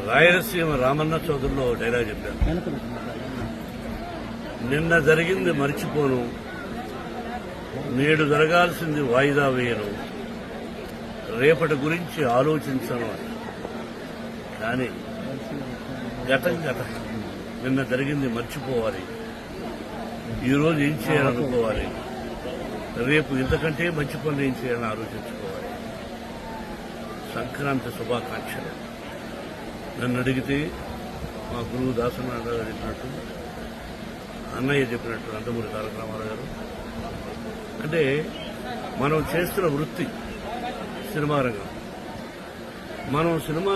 Rayalaseema Ramanna చౌదరిలో dialogue చెప్పాను. నిన్న జరిగింది మర్చిపోను, నేడు జరగాల్సింది వాయిదా వేయను, రేపటి గురించి ఆలోచించను. కానీ గతం గతం, నిన్న జరిగింది మర్చిపోవాలి, ఈరోజు ఏం చేయాలనుకోవాలి, రేపు ఇంతకంటే మంచి పనులు ఏం చేయాలని ఆలోచించుకోవాలి. సంక్రాంతి శుభాకాంక్షలు. నన్ను అడిగితే మా గురువు దాసనారాయణ గారు చెప్పినట్టు, అన్నయ్య చెప్పినట్టు, నందమూరి తారక రామారావు గారు, అంటే మనం చేస్తున్న వృత్తి సినిమా రంగం. మనం సినిమా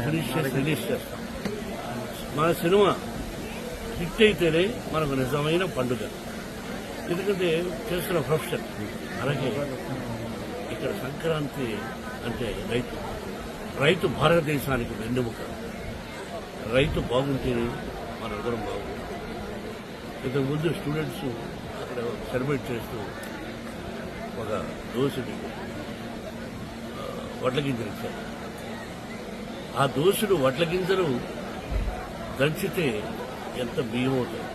ఫినిష్ చేసి రిలీజ్ చేస్తాం. మన సినిమా హిట్ అయితేనే మనకు నిజమైన పండుగ. ఎందుకంటే చేస్తున్న ప్రొఫెషన్. అలాగే ఇక్కడ సంక్రాంతి అంటే రైతు భారతదేశానికి వెన్నెముక. రైతు బాగుంటేనే మనందరం బాగుంటాం. ఇంతకుముందు స్టూడెంట్స్ అక్కడ సెలబ్రేట్ చేస్తూ ఒక దోసుడి వడ్ల గింజలు ఇచ్చారు. ఆ దోసుడు వడ్ల గింజలు దంచితే ఎంత బియ్యం అవుతుంది.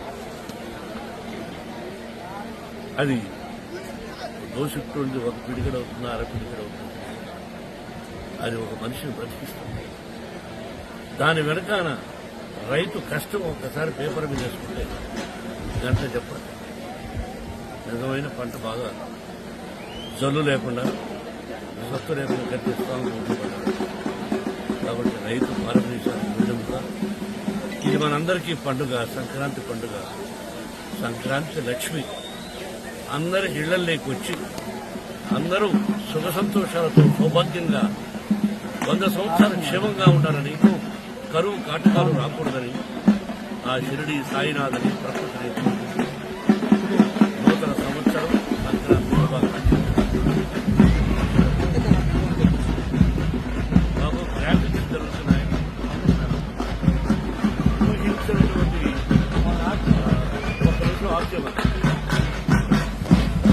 అది దోసుడు ఒక పిడికడ అవుతుంది, అర పిడికడ అవుతుంది. అది ఒక మనిషిని బ్రతికిస్తుంది. దాని వెనకాల రైతు కష్టం ఒక్కసారి పేపర్ మీద వేసుకుంటే గంట చెప్పాలి. నిజమైన పంట బాగా జల్లు లేకుండా, సత్తు లేకుండా కట్టిస్తాము ఉంటుపడాలి. కాబట్టి రైతు భారతదేశానికి వెన్నెముక. ఇది మనందరికీ పండుగ, సంక్రాంతి పండుగ. సంక్రాంతి లక్ష్మి అందరి ఇళ్లలోకి వచ్చి అందరూ సుఖ సంతోషాలతో సౌభాగ్యంగా 100 సంవత్సరాలు క్షేమంగా ఉండాలని, కరువు కాటకాలు రాకూడదని ఆ షిరిడి సాయినాథని ప్రకృతిని